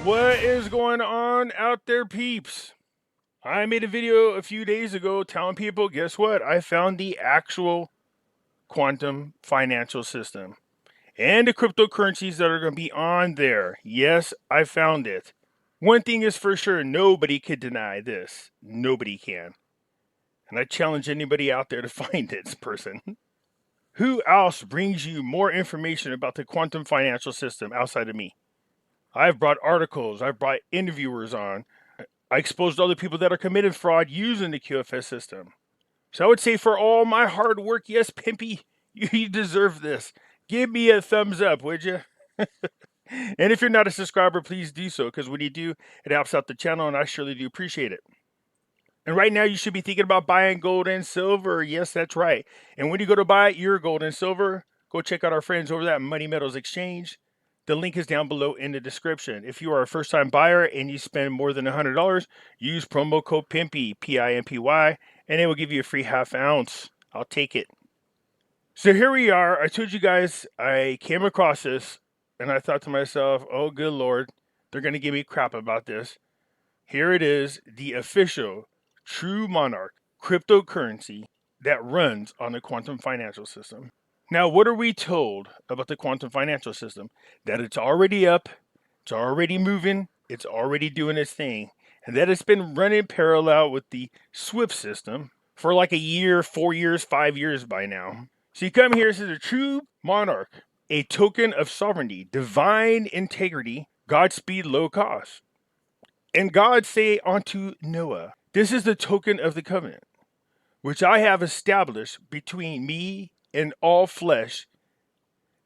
What is going on out there, peeps? I made a video a few days ago telling people, guess what? I found the actual quantum financial system and the cryptocurrencies that are going to be on there. Yes, I found it. One thing is for sure, nobody can deny this. Nobody can. And I challenge anybody out there to find this person. Who else brings you more information about the quantum financial system outside of me? I've brought articles, I've brought interviewers on. I exposed other people that are committing fraud using the QFS system. So I would say for all my hard work, yes, Pimpy, you deserve this. Give me a thumbs up, would you? And if you're not a subscriber, please do so, because when you do, it helps out the channel, and I surely do appreciate it. And right now, you should be thinking about buying gold and silver. Yes, that's right. And when you go to buy your gold and silver, go check out our friends over at Money Metals Exchange. The link is down below in the description. If you are a first-time buyer and you spend more than $100, use promo code Pimpy, P-I-M-P-Y, and it will give you a free half ounce. I'll take it. So here we are. I told you guys I came across this, and I thought to myself, oh, good Lord, they're going to give me crap about this. Here it is, the official True Monarch cryptocurrency that runs on the quantum financial system. Now, what are we told about the quantum financial system? That it's already up, it's already moving, it's already doing its thing, and that it's been running parallel with the SWIFT system for like a year, 4 years, 5 years by now. So you come here, it says a true monarch, a token of sovereignty, divine integrity, Godspeed, low cost. And God say unto Noah, this is the token of the covenant, which I have established between me and all flesh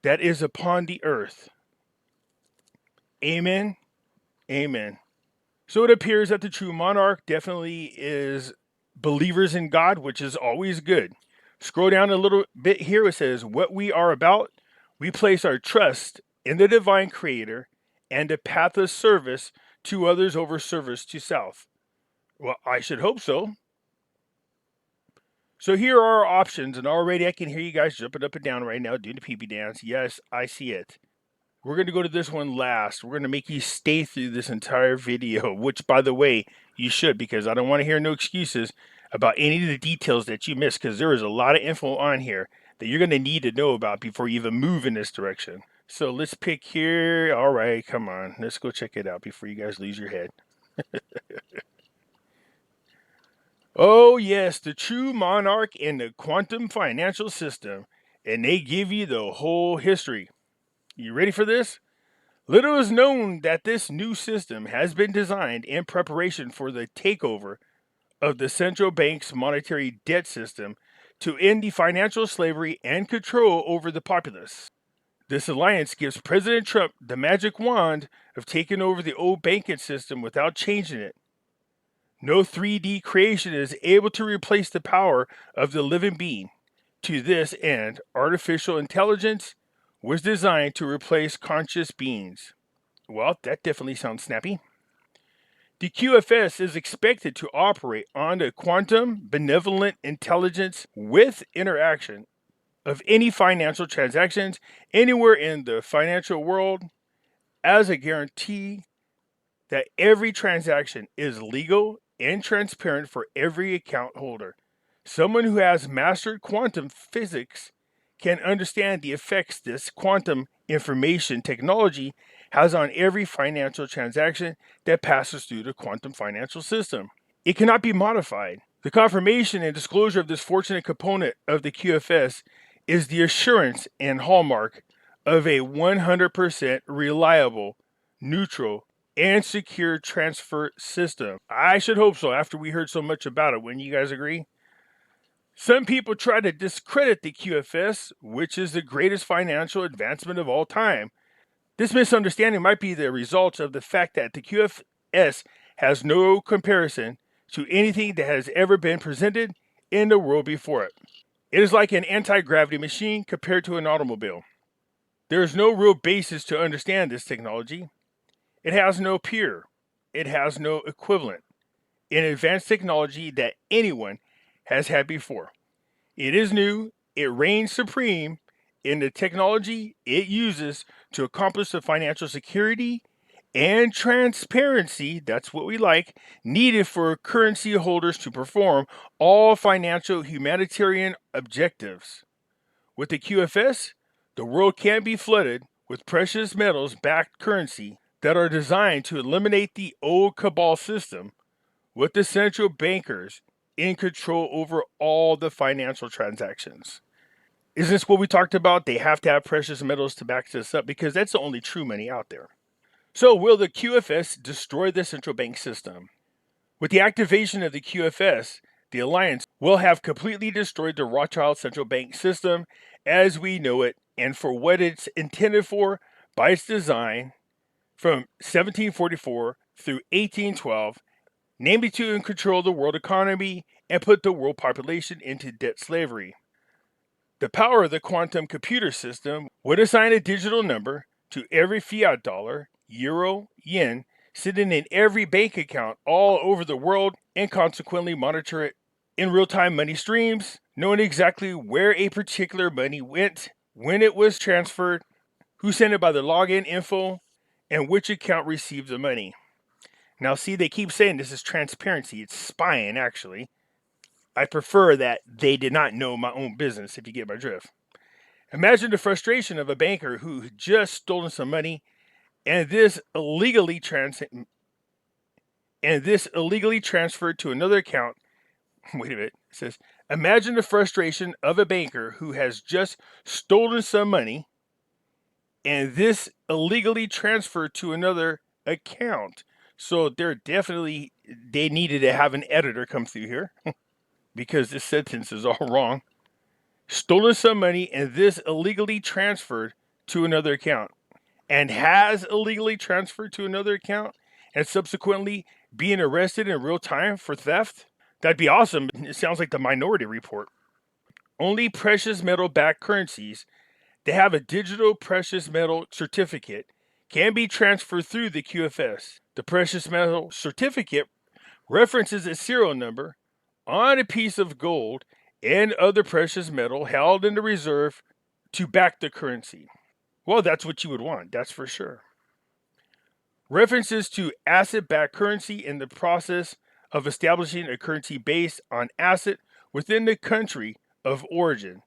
that is upon the earth. Amen. Amen. So it appears that the true monarch definitely is believers in God, which is always good. Scroll down a little bit here. It says, what we are about, we place our trust in the divine creator and the path of service to others over service to self. Well, I should hope so. So here are our options, and already I can hear you guys jumping up and down right now doing the pee-pee dance. Yes, I see it. We're going to go to this one last. We're going to make you stay through this entire video, which, by the way, you should, because I don't want to hear no excuses about any of the details that you missed, because there is a lot of info on here that you're going to need to know about before you even move in this direction. So let's pick here. All right, come on. Let's go check it out before you guys lose your head. Oh, yes, the true monarch in the quantum financial system, and they give you the whole history. You ready for this? Little is known that this new system has been designed in preparation for the takeover of the central bank's monetary debt system to end the financial slavery and control over the populace. This alliance gives President Trump the magic wand of taking over the old banking system without changing it. No 3D creation is able to replace the power of the living being. To this end, artificial intelligence was designed to replace conscious beings. Well, that definitely sounds snappy. The QFS is expected to operate on the quantum benevolent intelligence with interaction of any financial transactions anywhere in the financial world as a guarantee that every transaction is legal and transparent for every account holder. Someone who has mastered quantum physics can understand the effects this quantum information technology has on every financial transaction that passes through the quantum financial system. It cannot be modified. The confirmation and disclosure of this fortunate component of the QFS is the assurance and hallmark of a 100% reliable, neutral, and secure transfer system. I should hope so after we heard so much about it. Wouldn't you guys agree? Some people try to discredit the QFS, which is the greatest financial advancement of all time. This misunderstanding might be the result of the fact that the QFS has no comparison to anything that has ever been presented in the world before it. It is like an anti-gravity machine compared to an automobile. There is no real basis to understand this technology. It has no peer. It has no equivalent in advanced technology that anyone has had before. It is new. It reigns supreme in the technology it uses to accomplish the financial security and transparency, that's what we like, needed for currency holders to perform all financial humanitarian objectives. With the QFS, the world can be flooded with precious metals backed currency that are designed to eliminate the old cabal system with the central bankers in control over all the financial transactions. Isn't this what we talked about? They have to have precious metals to back this up because that's the only true money out there. So, will the QFS destroy the central bank system? With the activation of the QFS, the alliance will have completely destroyed the Rothschild central bank system as we know it and for what it's intended for by its design from 1744 through 1812, namely to control the world economy and put the world population into debt slavery. The power of the quantum computer system would assign a digital number to every fiat dollar, euro, yen, sitting in every bank account all over the world and consequently monitor it in real-time money streams, knowing exactly where a particular money went, when it was transferred, who sent it by the login info, and which account received the money. Now see, they keep saying this is transparency. It's spying, actually. I prefer that they did not know my own business, if you get my drift. Imagine the frustration of a banker who just stolen some money and this illegally transferred to another account. Wait a minute. It says, imagine the frustration of a banker who has just stolen some money and this illegally transferred to another account. So they needed to have an editor come through here because this sentence is all wrong. Stolen some money and this illegally transferred to another account and has illegally transferred to another account and subsequently being arrested in real time for theft? That'd be awesome. It sounds like the Minority Report. Only precious metal backed currencies that have a digital precious metal certificate can be transferred through the QFS. The precious metal certificate references a serial number on a piece of gold and other precious metal held in the reserve to back the currency. Well, that's what you would want, that's for sure. References to asset-backed currency in the process of establishing a currency based on asset within the country of origin.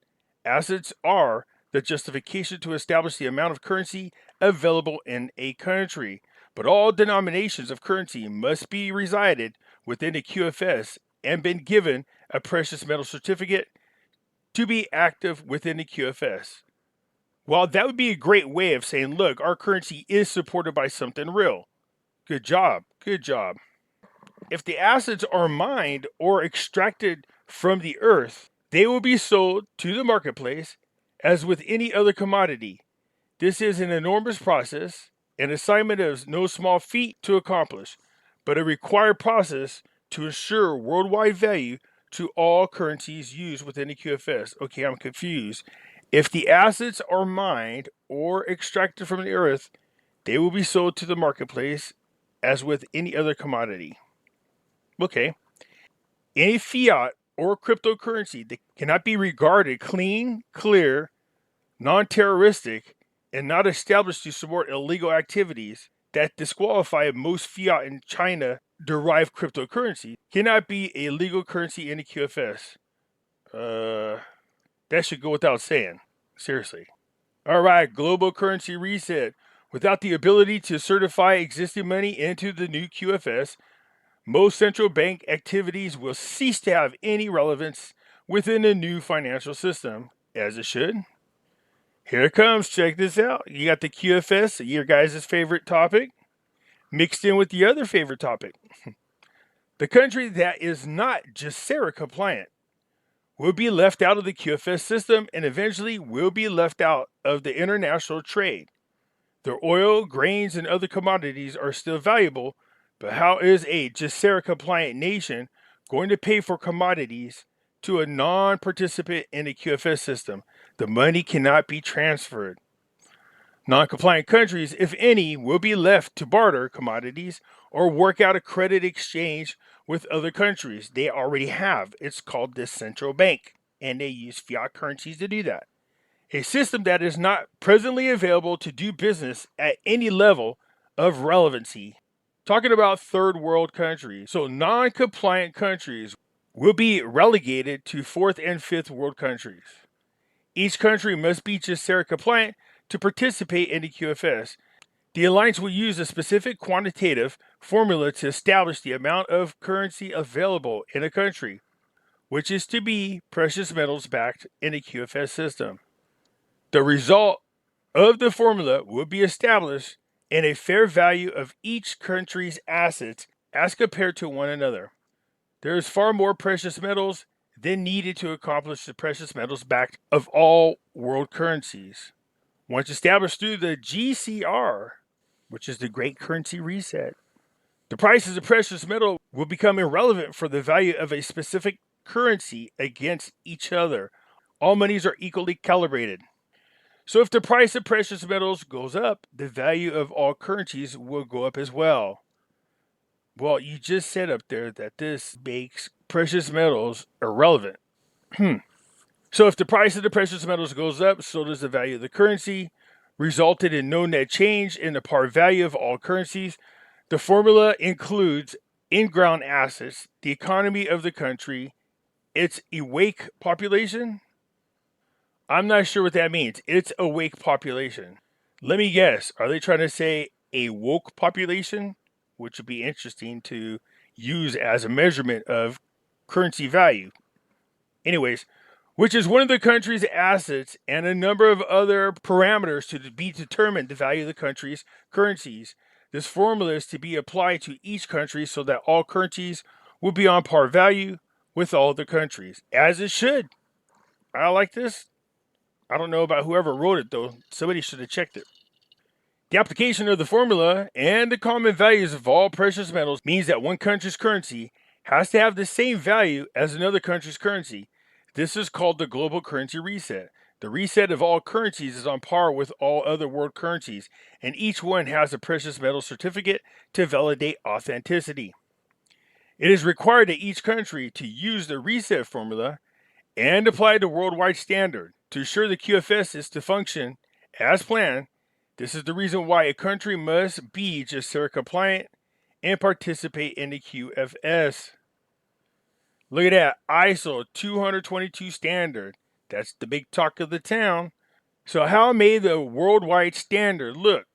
Assets are the justification to establish the amount of currency available in a country, but all denominations of currency must be resided within a QFS and been given a precious metal certificate to be active within the QFS. Well, that would be a great way of saying, look, our currency is supported by something real. Good job. Good job. If the assets are mined or extracted from the earth, they will be sold to the marketplace as with any other commodity. This is an enormous process, an assignment of no small feat to accomplish, but a required process to ensure worldwide value to all currencies used within the QFS. Okay, I'm confused. If the assets are mined or extracted from the earth, they will be sold to the marketplace as with any other commodity. Okay. Any fiat or cryptocurrency that cannot be regarded clean, clear, non-terroristic, and not established to support illegal activities that disqualify most fiat and China-derived cryptocurrency cannot be a legal currency in the QFS. That should go without saying. Seriously. All right, global currency reset. Without the ability to certify existing money into the new QFS, most central bank activities will cease to have any relevance within the new financial system, as it should. Here it comes. Check this out. You got the QFS, your guys' favorite topic, mixed in with the other favorite topic. The country that is not GESARA compliant will be left out of the QFS system and eventually will be left out of the international trade. Their oil, grains, and other commodities are still valuable, but how is a GESARA compliant nation going to pay for commodities to a non-participant in the QFS system? The money cannot be transferred. Non-compliant countries, if any, will be left to barter commodities or work out a credit exchange with other countries. They already have. It's called the central bank, and they use fiat currencies to do that. A system that is not presently available to do business at any level of relevancy. Talking about third world countries. So non-compliant countries will be relegated to fourth and fifth world countries. Each country must be GESARA compliant to participate in the QFS. The alliance will use a specific quantitative formula to establish the amount of currency available in a country, which is to be precious metals backed in a QFS system. The result of the formula will be established in a fair value of each country's assets as compared to one another. There is far more precious metals than needed to accomplish the precious metals backed of all world currencies. Once established through the GCR, which is the Great Currency Reset, the prices of precious metal will become irrelevant for the value of a specific currency against each other. All monies are equally calibrated. So if the price of precious metals goes up, the value of all currencies will go up as well. Well, you just said up there that this makes precious metals irrelevant. So if the price of the precious metals goes up, so does the value of the currency, resulted in no net change in the par value of all currencies. The formula includes in-ground assets, the economy of the country, its awake population. I'm not sure what that means. Its awake population. Let me guess. Are they trying to say a woke population? Which would be interesting to use as a measurement of currency value. Anyways, which is one of the country's assets and a number of other parameters to be determined the value of the country's currencies. This formula is to be applied to each country so that all currencies will be on par value with all the countries, as it should. I like this. I don't know about whoever wrote it, though. Somebody should have checked it. The application of the formula and the common values of all precious metals means that one country's currency has to have the same value as another country's currency. This is called the global currency reset. The reset of all currencies is on par with all other world currencies, and each one has a precious metal certificate to validate authenticity. It is required that each country to use the reset formula and apply the worldwide standard to ensure the QFS is to function as planned. This is the reason why a country must be GESARA compliant and participate in the QFS. Look at that, ISO 222 standard. That's the big talk of the town. So how may the worldwide standard look?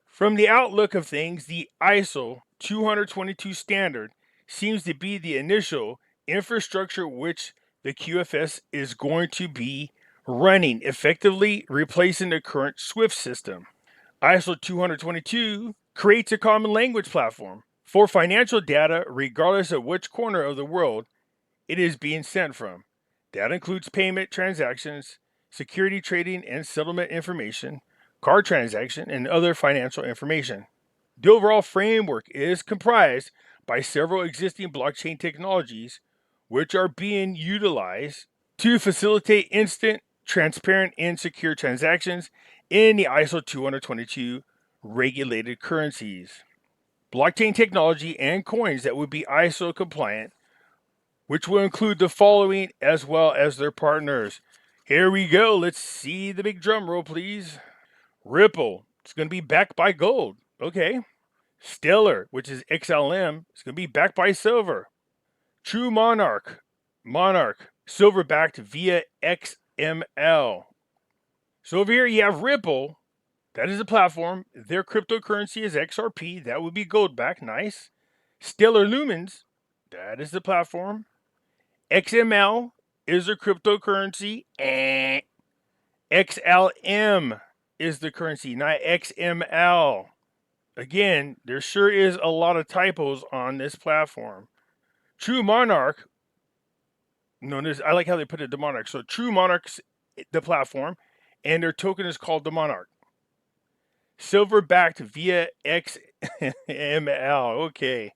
From the outlook of things, the ISO 222 standard seems to be the initial infrastructure which the QFS is going to be running, effectively replacing the current SWIFT system. ISO 222 creates a common language platform for financial data regardless of which corner of the world it is being sent from. That includes payment transactions, security trading and settlement information, card transaction, and other financial information. The overall framework is comprised by several existing blockchain technologies which are being utilized to facilitate instant, transparent, and secure transactions in the ISO 222 regulated currencies. Blockchain technology and coins that would be ISO compliant, which will include the following as well as their partners. Here we go. Let's see the big drum roll, please. Ripple. It's going to be backed by gold. Okay. Stellar, which is XLM. It's going to be backed by silver. True Monarch. Silver backed via XML. So over here you have Ripple. That is the platform. Their cryptocurrency is XRP. That would be gold backed. Nice. Stellar Lumens. That is the platform. XML is their cryptocurrency. XLM is the currency, not XML. Again, there sure is a lot of typos on this platform. True Monarch, I like how they put it, the Monarch. So True Monarch's the platform, and their token is called the Monarch. Silver backed via XML. Okay.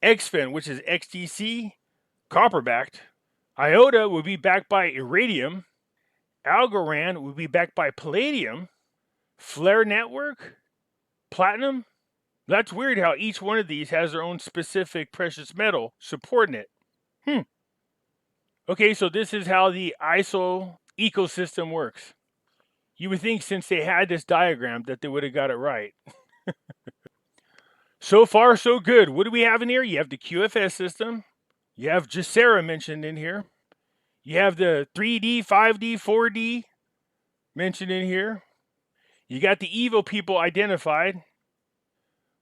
XFIN, which is XTC, copper backed. IOTA would be backed by iridium. Algorand would be backed by palladium. Flare Network, platinum. That's weird how each one of these has their own specific precious metal supporting it. Okay, so this is how the ISO ecosystem works. You would think since they had this diagram that they would have got it right. So far, so good. What do we have in here? You have the QFS system. You have GESARA mentioned in here. You have the 3D, 5D, 4D mentioned in here. You got the evil people identified.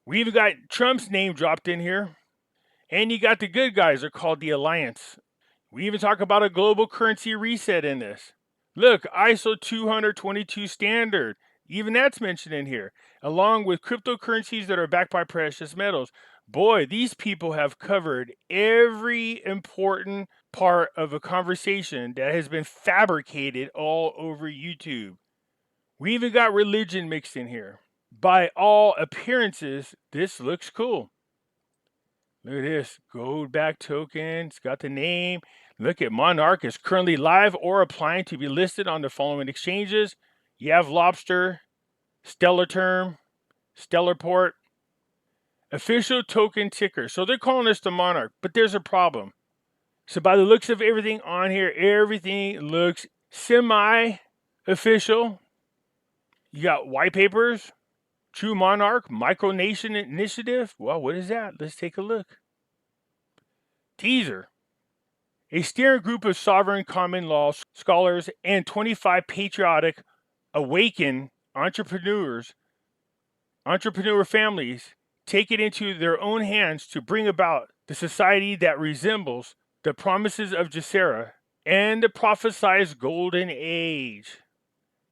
We even got Trump's name dropped in here. And you got the good guys, are called the Alliance. We even talk about a global currency reset in this. Look, ISO 222 standard. Even that's mentioned in here, along with cryptocurrencies that are backed by precious metals. Boy, these people have covered every important part of a conversation that has been fabricated all over YouTube. We even got religion mixed in here. By all appearances, this looks cool. Look at this, gold back token. It's got the name. Look at Monarch is currently live or applying to be listed on the following exchanges. You have Lobster, Stellar Term, Stellarport, official token ticker. So they're calling this the Monarch, but there's a problem. So by the looks of everything on here, everything looks semi-official. You got white papers, True Monarch, Micronation Initiative. Well, what is that? Let's take a look. Teaser. A steering group of sovereign common law scholars and 25 patriotic, awakened entrepreneur families take it into their own hands to bring about the society that resembles the promises of GESARA and the prophesized golden age.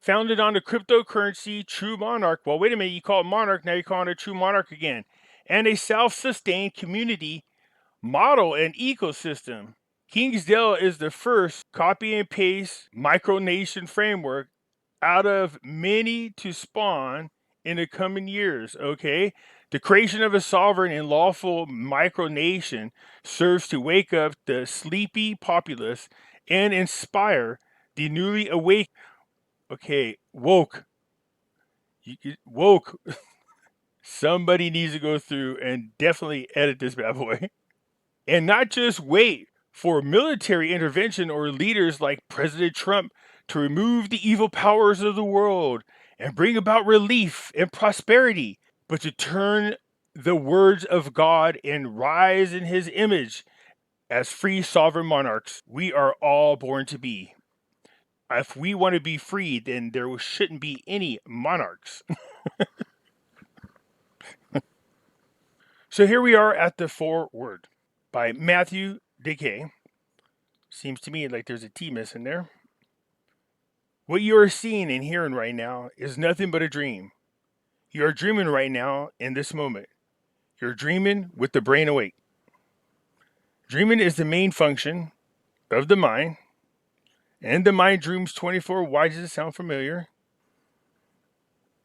Founded on the cryptocurrency True Monarch. Well, wait a minute, you call it Monarch, now you're calling it True Monarch again. And a self-sustained community model and ecosystem. Kingsdale is the first copy and paste micronation framework out of many to spawn in the coming years, okay? The creation of a sovereign and lawful micronation serves to wake up the sleepy populace and inspire the newly awake. Okay, woke. Woke. Somebody needs to go through and definitely edit this bad boy. And not just wait for military intervention or leaders like President Trump to remove the evil powers of the world and bring about relief and prosperity, but to turn the words of God and rise in his image as free sovereign monarchs we are all born to be. If we want to be free, then there shouldn't be any monarchs. So here we are at the foreword by Matthew Decay. Seems to me like there's a T missing there. What you are seeing and hearing right now is nothing but a dream. You are dreaming right now in this moment. You're dreaming with the brain awake. Dreaming is the main function of the mind. And the mind dreams 24. Why does it sound familiar?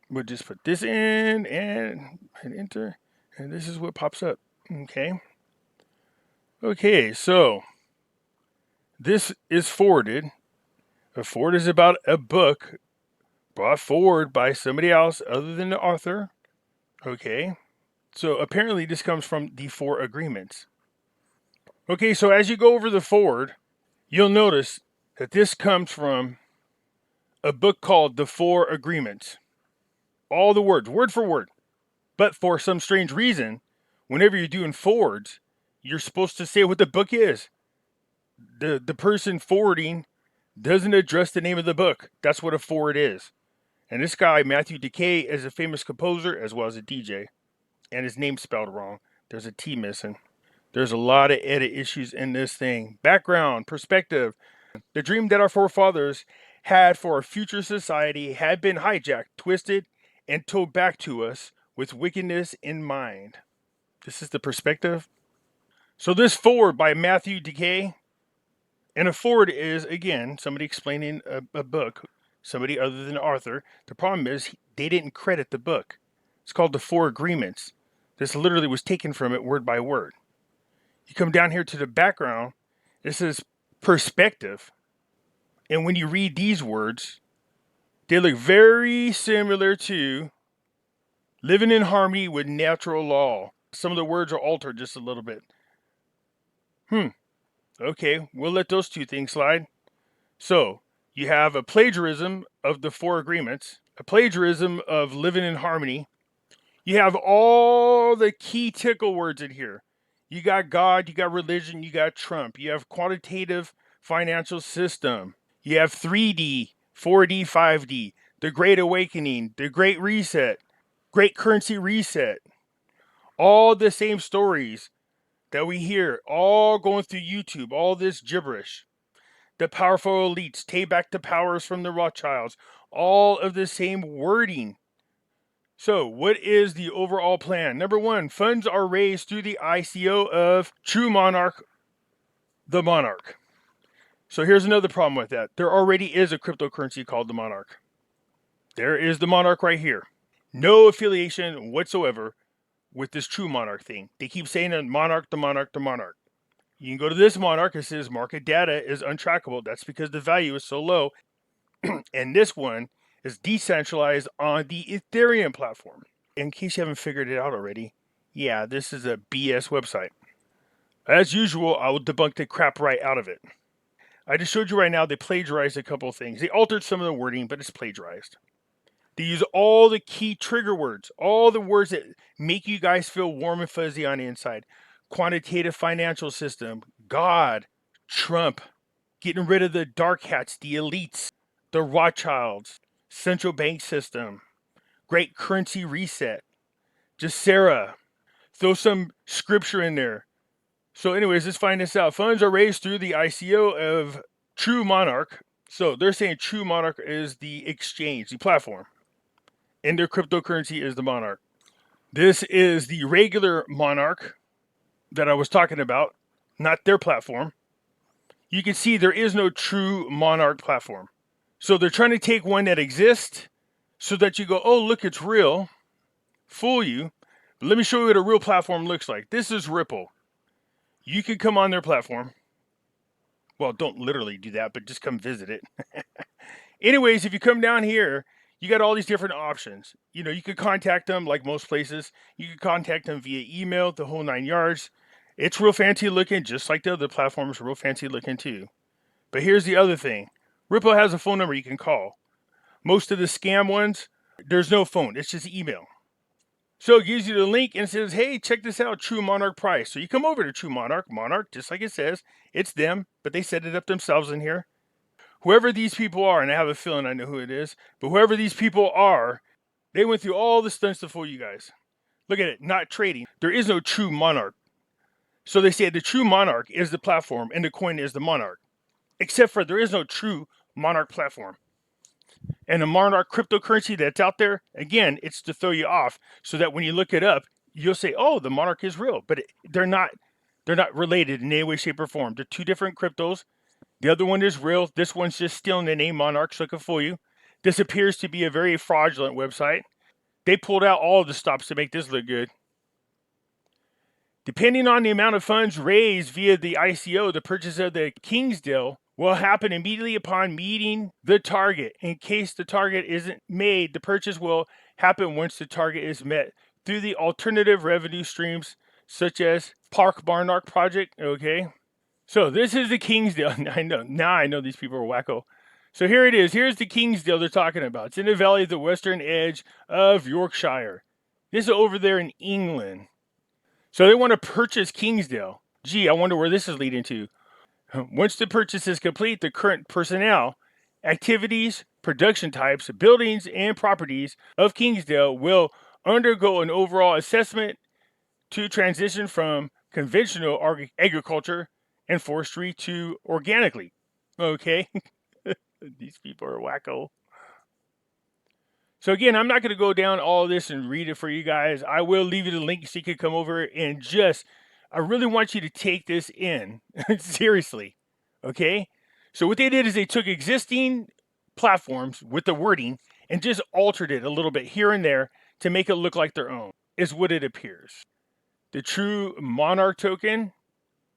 We'll just put this in and hit enter. And this is what pops up. Okay. Okay, so this is forwarded. A forward is about a book brought forward by somebody else other than the author. Okay. So apparently this comes from the 4 agreements. Okay, so as you go over the forward, you'll notice that this comes from a book called The 4 Agreements. All the words, word for word. But for some strange reason, whenever you're doing forwards, you're supposed to say what the book is. The person forwarding doesn't address the name of the book. That's what a forward is. And this guy, Matthew Decay, is a famous composer as well as a DJ. And his name's spelled wrong. There's a T missing. There's a lot of edit issues in this thing. Background, perspective. The dream that our forefathers had for a future society had been hijacked, twisted, and told back to us with wickedness in mind. This is the perspective. So this forward by Matthew Decay, and a forward is, again, somebody explaining a book, somebody other than Arthur. The problem is they didn't credit the book. It's called The 4 Agreements. This literally was taken from it word by word. You come down here to the background, it says perspective. And when you read these words, they look very similar to living in harmony with natural law. Some of the words are altered just a little bit. Okay, we'll let those 2 things slide. So, you have a plagiarism of the 4 agreements, a plagiarism of living in harmony. You have all the key tickle words in here. You got God, you got religion, you got Trump. You have quantitative financial system. You have 3D, 4D, 5D, the Great Awakening, the Great Reset, Great Currency Reset. All the same stories that we hear, all going through YouTube, all this gibberish. The powerful elites, take back the powers from the Rothschilds, all of the same wording. So, what is the overall plan? Number one, funds are raised through the ICO of True Monarch, the Monarch. So, here's another problem with that. There already is a cryptocurrency called the Monarch. There is the Monarch right here. No affiliation whatsoever with this True Monarch thing. They keep saying the Monarch, the Monarch, the Monarch. You can go to this Monarch. It says market data is untrackable. That's because the value is so low. And this one is decentralized on the Ethereum platform. In case you haven't figured it out already, yeah, this is a BS website. As usual, I will debunk the crap right out of it. I just showed you right now they plagiarized a couple of things. They altered some of the wording, but it's plagiarized. They use all the key trigger words, all the words that make you guys feel warm and fuzzy on the inside. Quantitative financial system, God, Trump, getting rid of the dark hats, the elites, the Rothschilds, central bank system, great currency reset, GESARA. Throw some scripture in there. So anyways, let's find this out. Funds are raised through the ICO of True Monarch. So they're saying True Monarch is the exchange, the platform. And their cryptocurrency is the Monarch. This is the regular Monarch that I was talking about, not their platform. You can see there is no True Monarch platform. So they're trying to take one that exists so that you go, oh, look, it's real, fool you. But let me show you what a real platform looks like. This is Ripple. You can come on their platform. Well, don't literally do that, but just come visit it. Anyways, if you come down here, you got all these different options. You know, you could contact them like most places. You could contact them via email, the whole 9 yards. It's real fancy looking, just like the other platforms, real fancy looking too. But here's the other thing. Ripple has a phone number you can call. Most of the scam ones, there's no phone. It's just email. So it gives you the link and says, hey, check this out, True Monarch price. So you come over to True Monarch, just like it says. It's them, but they set it up themselves in here. Whoever these people are, and I have a feeling I know who it is, but whoever these people are, they went through all the stunts to fool you guys. Look at it, not trading. There is no True Monarch. So they say the True Monarch is the platform and the coin is the Monarch. Except for there is no True Monarch platform. And the Monarch cryptocurrency that's out there, again, it's to throw you off so that when you look it up, you'll say, oh, the Monarch is real. But they're not related in any way, shape, or form. They're two different cryptos. The other one is real. This one's just stealing the name Monarch, so it can fool you. This appears to be a very fraudulent website. They pulled out all of the stops to make this look good. Depending on the amount of funds raised via the ICO, the purchase of the Kingsdale will happen immediately upon meeting the target. In case the target isn't made, the purchase will happen once the target is met through the alternative revenue streams such as Park Monarch project. Okay. So this is the Kingsdale. I know. Now I know these people are wacko. So here it is. Here's the Kingsdale they're talking about. It's in the valley of the western edge of Yorkshire. This is over there in England. So they want to purchase Kingsdale. Gee, I wonder where this is leading to. Once the purchase is complete, the current personnel, activities, production types, buildings, and properties of Kingsdale will undergo an overall assessment to transition from conventional agriculture and forestry to organically. Okay? These people are wacko. So again, I'm not going to go down all this and read it for you guys. I will leave you the link so you can come over and I really want you to take this in seriously. Okay? So what they did is they took existing platforms with the wording and just altered it a little bit here and there to make it look like their own, is what it appears. The True Monarch token,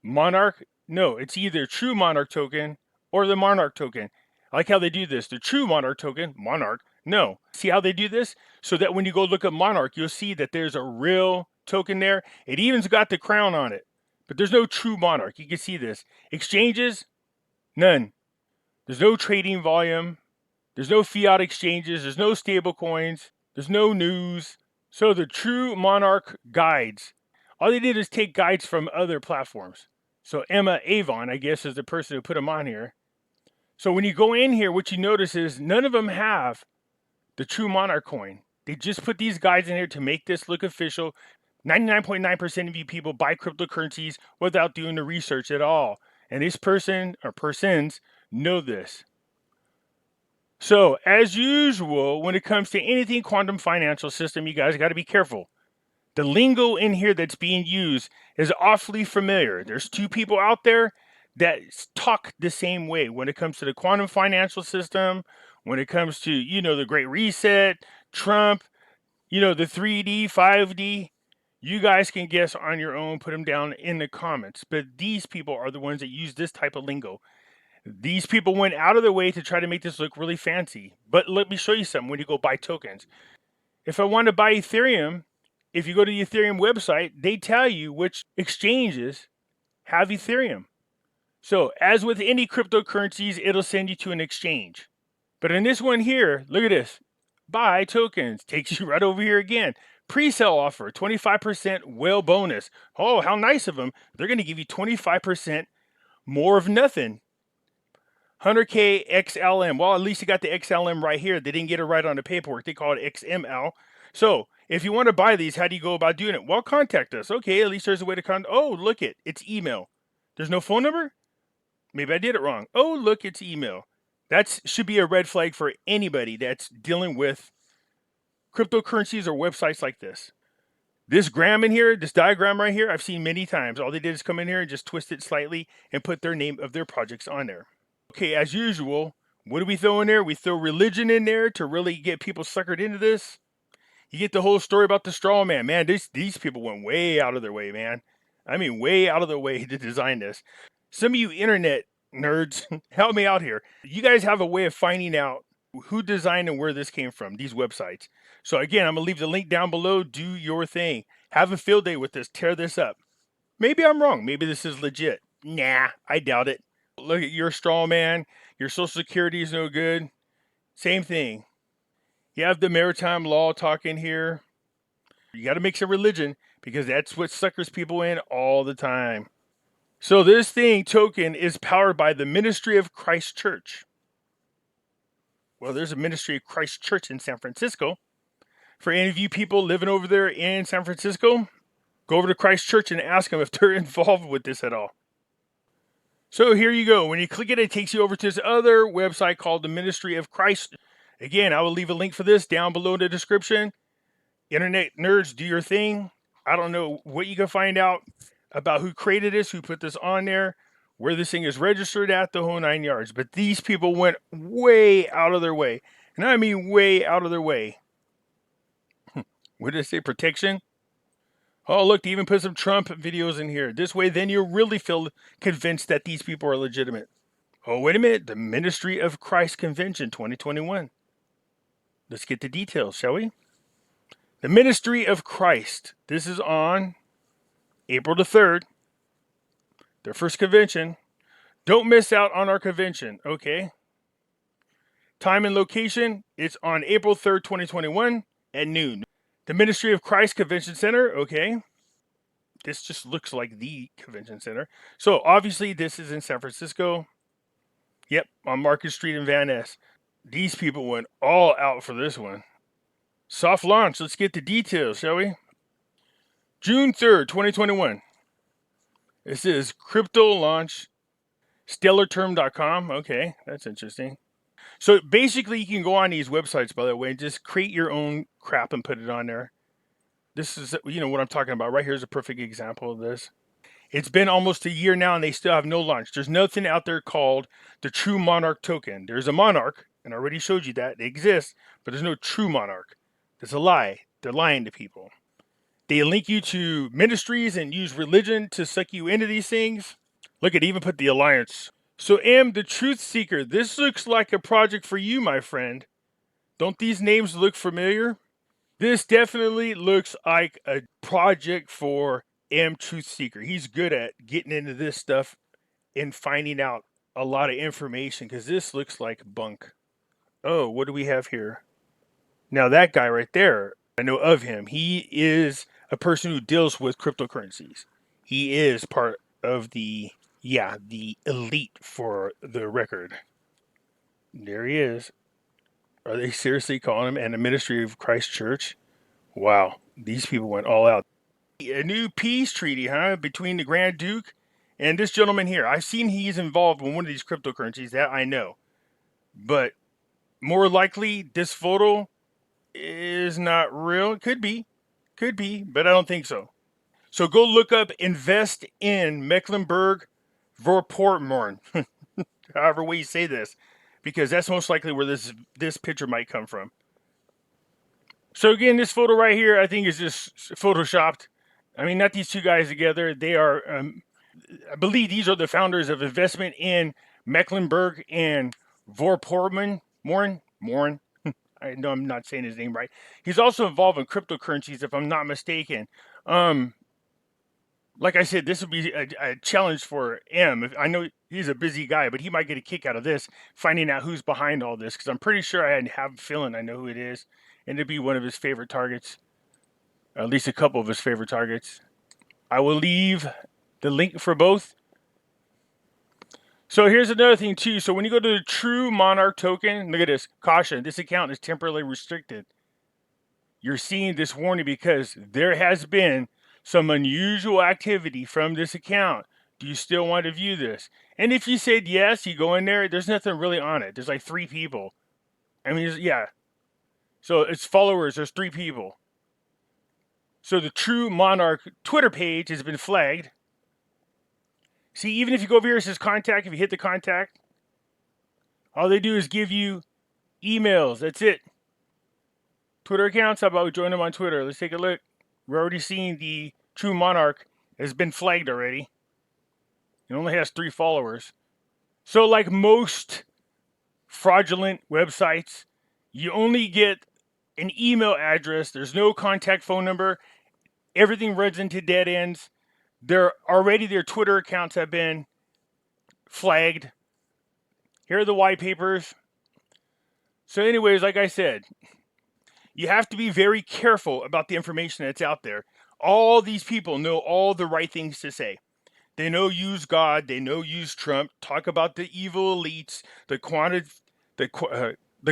it's either True Monarch token or the Monarch token. I like how they do this. The True Monarch token, Monarch, no. See how they do this? So that when you go look up Monarch, you'll see that there's a real token there. It even's got the crown on it, but there's no True Monarch. You can see this. Exchanges, none. There's no trading volume. There's no fiat exchanges. There's no stable coins. There's no news. So the True Monarch guides, all they did is take guides from other platforms. So Emma Avon, I guess, is the person who put them on here. So when you go in here, what you notice is none of them have the True Monarch coin. They just put these guides in here to make this look official. 99.9% of you people buy cryptocurrencies without doing the research at all. And this person or persons know this. So, as usual, when it comes to anything quantum financial system, you guys got to be careful. The lingo in here that's being used is awfully familiar. There's two people out there that talk the same way when it comes to the quantum financial system, when it comes to, the Great Reset, Trump, the 3D, 5D. You guys can guess on your own, put them down in the comments. But these people are the ones that use this type of lingo. These people went out of their way to try to make this look really fancy. But let me show you something when you go buy tokens. If I want to buy Ethereum, if you go to the Ethereum website, they tell you which exchanges have Ethereum. So, as with any cryptocurrencies, it'll send you to an exchange. But in this one here, look at this. Buy tokens takes you right over here again. Pre-sale offer, 25% whale bonus. Oh, how nice of them. They're going to give you 25% more of nothing. 100K XLM. Well, at least you got the XLM right here. They didn't get it right on the paperwork. They call it XML. So if you want to buy these, how do you go about doing it? Well, contact us. Okay, at least there's a way to contact. Oh, look it. It's email. There's no phone number? Maybe I did it wrong. Oh, look, it's email. That should be a red flag for anybody that's dealing with cryptocurrencies or websites like this. This gram in here, this diagram right here, I've seen many times. All they did is come in here and just twist it slightly and put their name of their projects on there. Okay, as usual, what do we throw in there? We throw religion in there to really get people suckered into this. You get the whole story about the straw man. Man, these people went way out of their way, man. I mean, way out of their way to design this. Some of you internet nerds, help me out here. You guys have a way of finding out who designed and where this came from, these websites. So again, I'm going to leave the link down below. Do your thing. Have a field day with this. Tear this up. Maybe I'm wrong. Maybe this is legit. Nah, I doubt it. Look at your straw man. Your social security is no good. Same thing. You have the maritime law talking here. You got to mix a religion because that's what suckers people in all the time. So this thing, token, is powered by the Ministry of Christ Church. Well, there's a Ministry of Christ Church in San Francisco. For any of you people living over there in San Francisco, go over to Christ Church and ask them if they're involved with this at all. So here you go. When you click it, it takes you over to this other website called the Ministry of Christ. Again, I will leave a link for this down below in the description. Internet nerds, do your thing. I don't know what you can find out about who created this, who put this on there, where this thing is registered at, the whole 9 yards. But these people went way out of their way. And I mean way out of their way. What did it say? Protection? Oh, look, they even put some Trump videos in here. This way, then you'll really feel convinced that these people are legitimate. Oh, wait a minute. The Ministry of Christ Convention 2021. Let's get the details, shall we? The Ministry of Christ. This is on April the 3rd. Their first convention. Don't miss out on our convention. Okay. Time and location. It's on April 3rd, 2021 at noon. The Ministry of Christ Convention Center. Okay. This just looks like the convention center. So obviously this is in San Francisco. Yep, on Market Street in Van Ness. These people went all out for this one. Soft launch. Let's get the details, shall we? June 3rd, 2021. This is crypto launch. Stellarterm.com. Okay, that's interesting. So basically, you can go on these websites, by the way, and just create your own crap and put it on there. This is, what I'm talking about. Right here is a perfect example of this. It's been almost a year now, and they still have no launch. There's nothing out there called the True Monarch token. There's a Monarch, and I already showed you that. It exists, but there's no True Monarch. That's a lie. They're lying to people. They link you to ministries and use religion to suck you into these things. Look, it even put the Alliance. So the Truth Seeker. This looks like a project for you, my friend. Don't these names look familiar? This definitely looks like a project for Truth Seeker. He's good at getting into this stuff and finding out a lot of information because this looks like bunk. Oh, what do we have here? Now that guy right there, I know of him. He is a person who deals with cryptocurrencies. He is part of the elite for the record. There he is. Are they seriously calling him an ministry of Christ Church? Wow, these people went all out. A new peace treaty, between the Grand Duke and this gentleman here. I've seen he's involved in one of these cryptocurrencies, that I know. But more likely, this photo is not real. Could be, but I don't think so. So go look up invest in Mecklenburg-Vorpommern, however way you say this, because that's most likely where this picture might come from. So again, this photo right here, I think is just photoshopped. I mean, not these two guys together. They are, I believe these are the founders of investment in Mecklenburg and Vorpommern. Morin. I know I'm not saying his name right. He's also involved in cryptocurrencies, if I'm not mistaken. Like I said, this would be a challenge for M. I know he's a busy guy, but he might get a kick out of this, finding out who's behind all this, because I'm pretty sure I have a feeling I know who it is, and it'd be one of his favorite targets, or at least a couple of his favorite targets. I will leave the link for both. So here's another thing too. So when you go to the True Monarch token, look at this. Caution, this account is temporarily restricted. You're seeing this warning because there has been some unusual activity from this account. Do you still want to view this? And if you said yes, you go in there, there's nothing really on it. There's like 3 people. I mean, yeah. So it's followers, there's 3 people. So the True Monarch Twitter page has been flagged. See, even if you go over here, it says contact. If you hit the contact, all they do is give you emails. That's it. Twitter accounts, how about we join them on Twitter? Let's take a look. We're already seeing the True Monarch has been flagged already. It only has 3 followers. So like most fraudulent websites, you only get an email address. There's no contact phone number. Everything runs into dead ends. Their Twitter accounts have been flagged. Here are the white papers. So anyways, like I said, you have to be very careful about the information that's out there. All these people know all the right things to say. They know use God. They know use Trump. Talk about the evil elites, the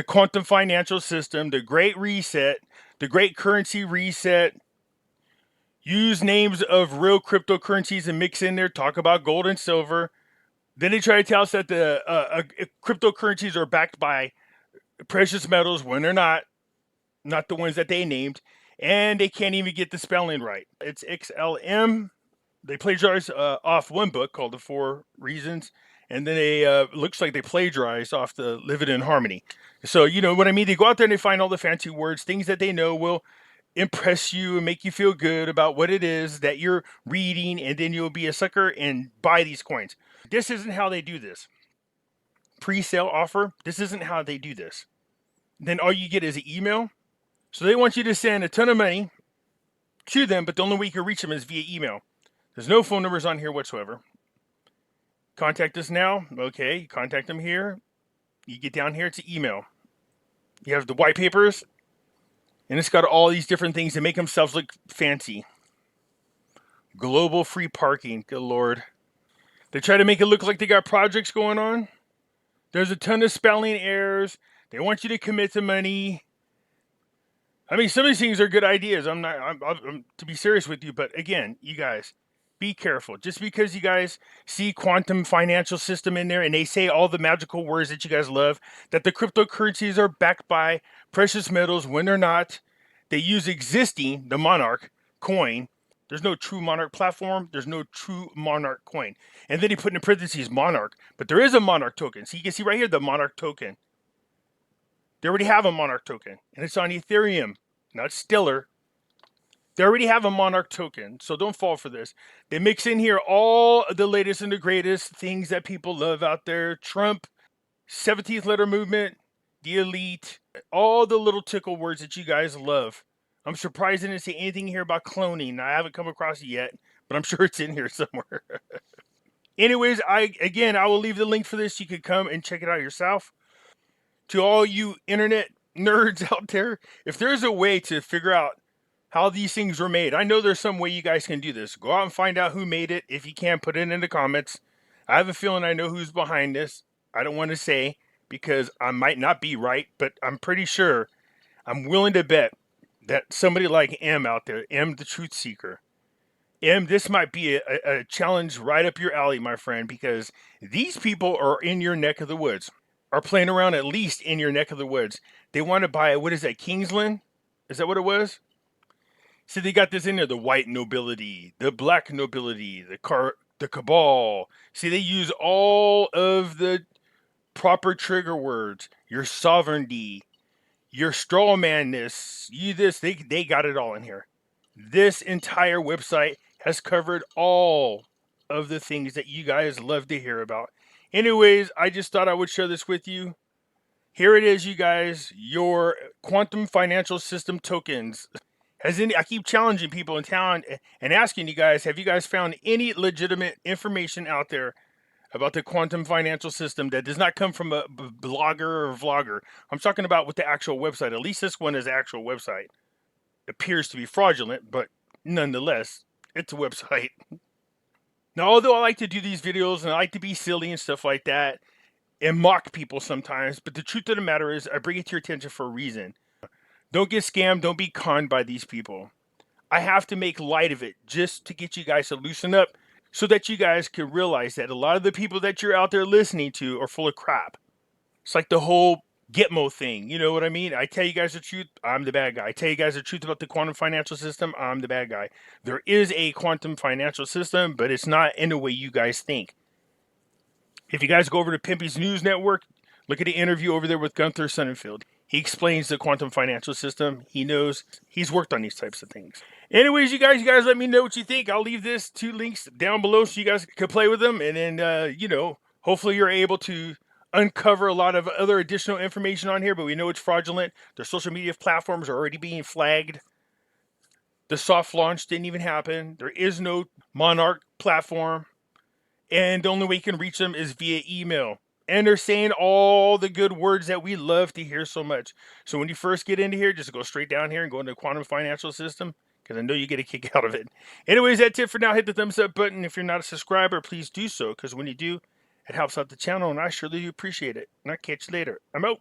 quantum financial system, the Great Reset, the Great Currency Reset. Use names of real cryptocurrencies and mix in there. Talk about gold and silver. Then they try to tell us that the cryptocurrencies are backed by precious metals when they're not the ones that they named. And they can't even get the spelling right. It's XLM. They plagiarized off one book called The 4 Reasons. And then they looks like they plagiarized off the Living in Harmony. So, you know what I mean? They go out there and they find all the fancy words, things that they know will impress you and make you feel good about what it is that you're reading, and then you'll be a sucker and buy these coins. This isn't how they do this. Pre-sale offer, this isn't how they do this. Then all you get is an email. So they want you to send a ton of money to them, but the only way you can reach them is via email. There's no phone numbers on here whatsoever. Contact us now. Okay, you contact them here. You get down here, it's an email. You have the white papers. And it's got all these different things that make themselves look fancy. Global free parking, good Lord. They try to make it look like they got projects going on. There's a ton of spelling errors. They want you to commit to money. I mean, some of these things are good ideas. I'm to be serious with you, but again, you guys, be careful. Just because you guys see quantum financial system in there and they say all the magical words that you guys love, that the cryptocurrencies are backed by precious metals when they're not. They use the Monarch coin. There's no True Monarch platform. There's no True Monarch coin. And then he put in parentheses Monarch. But there is a Monarch token. So you can see right here the Monarch token. They already have a Monarch token. And it's on Ethereum, not Stellar. They already have a Monarch token, so don't fall for this. They mix in here all the latest and the greatest things that people love out there. Trump, 17th letter movement, the elite, all the little tickle words that you guys love. I'm surprised I didn't see anything here about cloning. I haven't come across it yet, but I'm sure it's in here somewhere. Anyways, I will leave the link for this. You could come and check it out yourself. To all you internet nerds out there, if there's a way to figure out how these things were made, I know there's some way you guys can do this. Go out and find out who made it. If you can, put it in the comments. I have a feeling I know who's behind this. I don't want to say because I might not be right, but I'm pretty sure, I'm willing to bet that somebody like M out there, M the Truth Seeker, M, this might be a challenge right up your alley, my friend, because these people are in your neck of the woods, are playing around at least in your neck of the woods. They want to buy, what is that, Kingsland? Is that what it was? So they got this in there, the white nobility, the black nobility, the cabal. See, they use all of the proper trigger words, your sovereignty, your strawmanness, you this, they got it all in here. This entire website has covered all of the things that you guys love to hear about. Anyways, I just thought I would share this with you. Here it is, you guys, your quantum financial system tokens. I keep challenging people in town and asking you guys, have you guys found any legitimate information out there about the quantum financial system that does not come from a blogger or vlogger? I'm talking about with the actual website. At least this one is the actual website. Appears to be fraudulent, but nonetheless, it's a website. Now, although I like to do these videos and I like to be silly and stuff like that and mock people sometimes, but the truth of the matter is I bring it to your attention for a reason. Don't get scammed. Don't be conned by these people. I have to make light of it just to get you guys to loosen up so that you guys can realize that a lot of the people that you're out there listening to are full of crap. It's like the whole Gitmo thing. You know what I mean? I tell you guys the truth, I'm the bad guy. I tell you guys the truth about the quantum financial system, I'm the bad guy. There is a quantum financial system, but it's not in the way you guys think. If you guys go over to Pimpy's News Network, look at the interview over there with Gunther Sonnenfeld. He explains the quantum financial system. He knows. He's worked on these types of things. Anyways, you guys let me know what you think. I'll leave this 2 links down below so you guys can play with them. And then, hopefully you're able to uncover a lot of other additional information on here. But we know it's fraudulent. Their social media platforms are already being flagged. The soft launch didn't even happen. There is no Monarch platform. And the only way you can reach them is via email. And they're saying all the good words that we love to hear so much. So when you first get into here, just go straight down here and go into the quantum financial system, because I know you get a kick out of it. Anyways, that's it for now. Hit the thumbs up button. If you're not a subscriber, please do so, because when you do, it helps out the channel, and I surely do appreciate it. And I'll catch you later. I'm out.